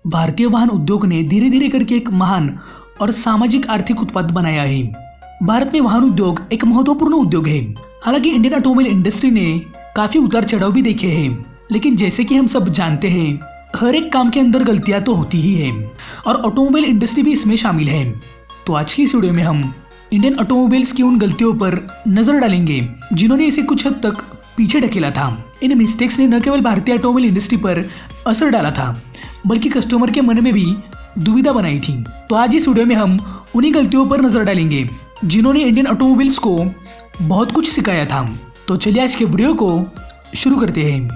भारतीय वाहन उद्योग ने धीरे धीरे करके एक महान और सामाजिक आर्थिक उत्पाद बनाया है। भारत में वाहन उद्योग एक महत्वपूर्ण उद्योग है। हालांकि इंडियन ऑटोमोबाइल इंडस्ट्री ने काफी उतार चढ़ाव भी देखे हैं, लेकिन जैसे कि हम सब जानते हैं, हर एक काम के अंदर गलतियां तो होती ही है और ऑटोमोबाइल इंडस्ट्री भी इसमें शामिल है। तो आज की इस वीडियो में हम इंडियन ऑटोमोबाइल्स की उन गलतियों पर नजर डालेंगे जिन्होंने इसे कुछ हद तक पीछे ढकेला था। इन मिस्टेक्स ने न केवल भारतीय ऑटोमोबाइल इंडस्ट्री पर असर डाला था, बल्कि कस्टमर के मन में भी दुविधा बनाई थी। तो आज इस वीडियो में हम उन्हीं गलतियों पर नजर डालेंगे जिन्होंने इंडियन ऑटोमोबाइल्स को बहुत कुछ सिखाया था। तो चलिए आज के वीडियो को शुरू करते हैं।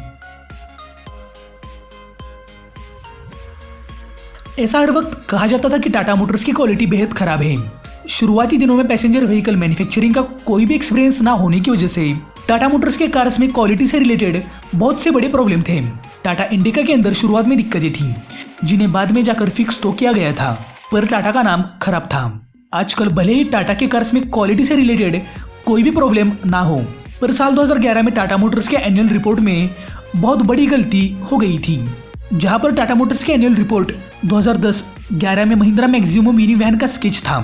ऐसा हर वक्त कहा जाता था कि टाटा मोटर्स की क्वालिटी बेहद खराब है। शुरुआती दिनों में पैसेंजर व्हीकल मैन्युफैक्चरिंग का कोई भी एक्सपीरियंस ना होने की वजह से टाटा मोटर्स के कार्स में क्वालिटी से रिलेटेड बहुत से बड़े प्रॉब्लम थे। टाटा इंडिका के अंदर शुरुआत में दिक्कतें थी, जिन्हें बाद में जाकर फिक्स तो किया गया था, पर टाटा का नाम खराब था। आजकल भले ही टाटा के कार्स में क्वालिटी से रिलेटेड कोई भी प्रॉब्लम ना हो, पर साल 2011 में टाटा मोटर्स के एनुअल रिपोर्ट में बहुत बड़ी गलती हो गई थी। जहां पर टाटा मोटर्स के एनुअल रिपोर्ट 2010-11 में महिंद्रा मैक्सिमो मिनी वैन का स्केच था,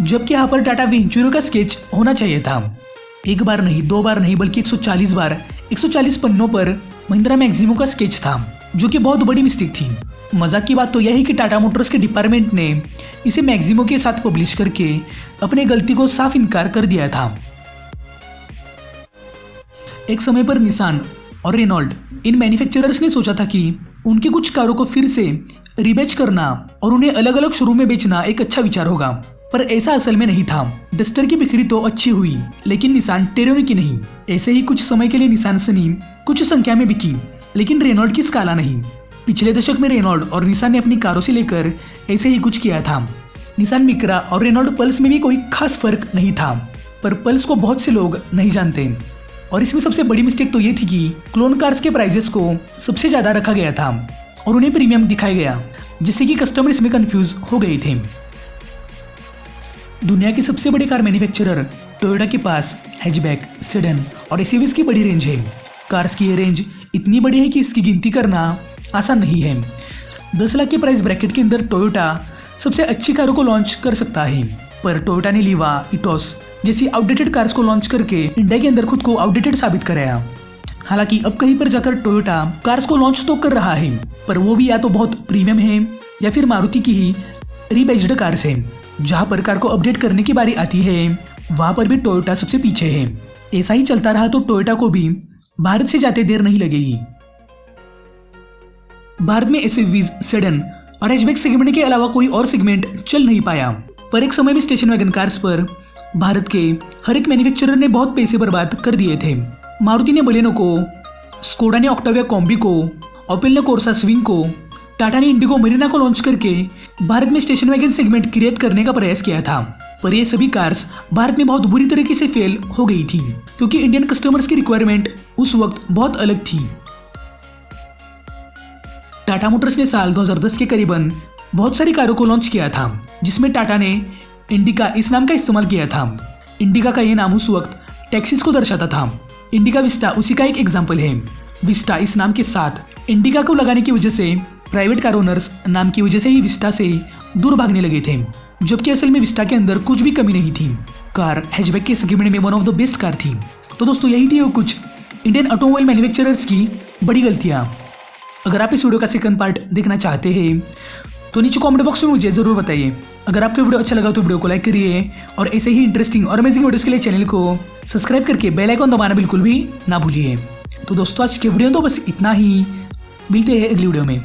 जबकि यहाँ पर टाटा वेंचुरो का स्केच होना चाहिए था। एक बार नहीं, दो बार नहीं, बल्कि 140 बार 140 पन्नों पर महिंद्रा मैक्सिमो का स्केच था, जो कि बहुत बड़ी मिस्टेक थी। मजाक की बात तो यह है कि टाटा मोटर्स के डिपार्टमेंट ने इसे मैक्सिमो के साथ पब्लिश करके अपने गलती को साफ इनकार कर दिया था। एक समय पर निसान और रेनॉल्ट इन मैन्युफैक्चरर्स ने सोचा था कि उनकी कुछ कारों को फिर से रिबैच करना और उन्हें अलग अलग शोरूम में बेचना एक अच्छा विचार होगा, पर ऐसा असल में नहीं था। डस्टर की बिक्री तो अच्छी हुई, लेकिन निसान टेरोनी की नहीं। ऐसे ही कुछ समय के लिए निसान सनी कुछ संख्या में बिकी, लेकिन रेनॉल्ट की स्काला नहीं। पिछले दशक में रेनॉल्ट और निसान ने अपनी कारों से लेकर ऐसे ही कुछ किया था। निसान मिक्रा और रेनॉल्ट पल्स में भी कोई खास फर्क नहीं था, पर पल्स को बहुत से लोग नहीं जानते। और इसमें सबसे बड़ी मिस्टेक तो ये थी कि क्लोन कार्स के प्राइजेस को सबसे ज्यादा रखा गया था और उन्हें प्रीमियम दिखाया गया, जिससे कि कस्टमर इसमें कंफ्यूज हो गए थे। दुनिया के सबसे बड़े कार मैन्युफैक्चरर टोयोटा के पास हैचबैक, सेडन और एसयूवीज की बड़ी रेंज है। कार्स की ये रेंज इतनी बड़ी है कि इसकी गिनती करना आसान नहीं है। 10 लाख के प्राइस ब्रैकेट के अंदर टोयोटा सबसे अच्छी कारों को लॉन्च कर सकता है, पर टोयोटा ने लीवा, इटोस जैसी आउटडेटेड कार्स को लॉन्च करके इंडिया के अंदर खुद को आउटडेटेड साबित कराया। हालांकि अब कहीं पर जाकर टोयोटा कार्स को लॉन्च तो कर रहा है, पर वो भी या तो बहुत प्रीमियम है या फिर मारुति की ही रीबैच्ड कार्स है। जहां पर कार को अपडेट करने की बारी आती है, वहां पर भी टोयोटा सबसे पीछे है। ऐसा ही चलता रहा तो टोयोटा को भी भारत से जाते देर नहीं लगेगी। भारत में एसयूवीज, सेडन और हैचबैक सेगमेंट के अलावा कोई और सेगमेंट चल नहीं पाया, पर एक समय में स्टेशन वैगन कार्स पर भारत के हर एक मैन्युफैक्चरर ने बहुत पैसे बर्बाद कर दिए थे। मारुति ने बलेनो को, स्कोडा ने ऑक्टाविया कॉम्बी को, ओपेल ने कोर्सा स्विंग को, टाटा ने इंडिगो मरीना को लॉन्च करके भारत में स्टेशन वैगन सेगमेंट क्रिएट करने का प्रयास किया था, पर ये सभी कार्स भारत में बहुत बुरी तरीके से फेल हो गई थी, क्योंकि इंडियन कस्टमर्स की रिक्वायरमेंट उस वक्त बहुत अलग थी। टाटा मोटर्स ने साल 2010 के करीबन बहुत सारी कारों को लॉन्च किया था, जिसमें टाटा ने इंडिका इस नाम का इस्तेमाल किया था। इंडिका का यह नाम उस वक्त टैक्सीज को दर्शाता था। इंडिका विस्टा उसी का एक एग्जाम्पल है। विस्टा इस नाम के साथ इंडिका को लगाने की वजह से प्राइवेट कार ओनर्स नाम की वजह से ही विस्टा से दूर भागने लगे थे, जबकि असल में विस्टा के अंदर कुछ भी कमी नहीं थी। कार हैचबैक के सेगमेंट में one of the best car थी। तो दोस्तों, यही थी वो कुछ इंडियन ऑटोमोबाइल मैन्युफैक्चरर्स की बड़ी गलतियां। अगर आप इस वीडियो का सेकंड पार्ट देखना चाहते हैं तो नीचे कमेंट बॉक्स में मुझे जरूर बताइए। अगर आपको वीडियो अच्छा लगा तो वीडियो को लाइक करिए और ऐसे ही इंटरेस्टिंग और अमेजिंग वीडियोस के लिए चैनल को सब्सक्राइब करके बेल आइकन दबाना बिल्कुल भी ना भूलिए। तो दोस्तों, आज के वीडियो तो बस इतना ही। मिलते हैं अगली वीडियो में।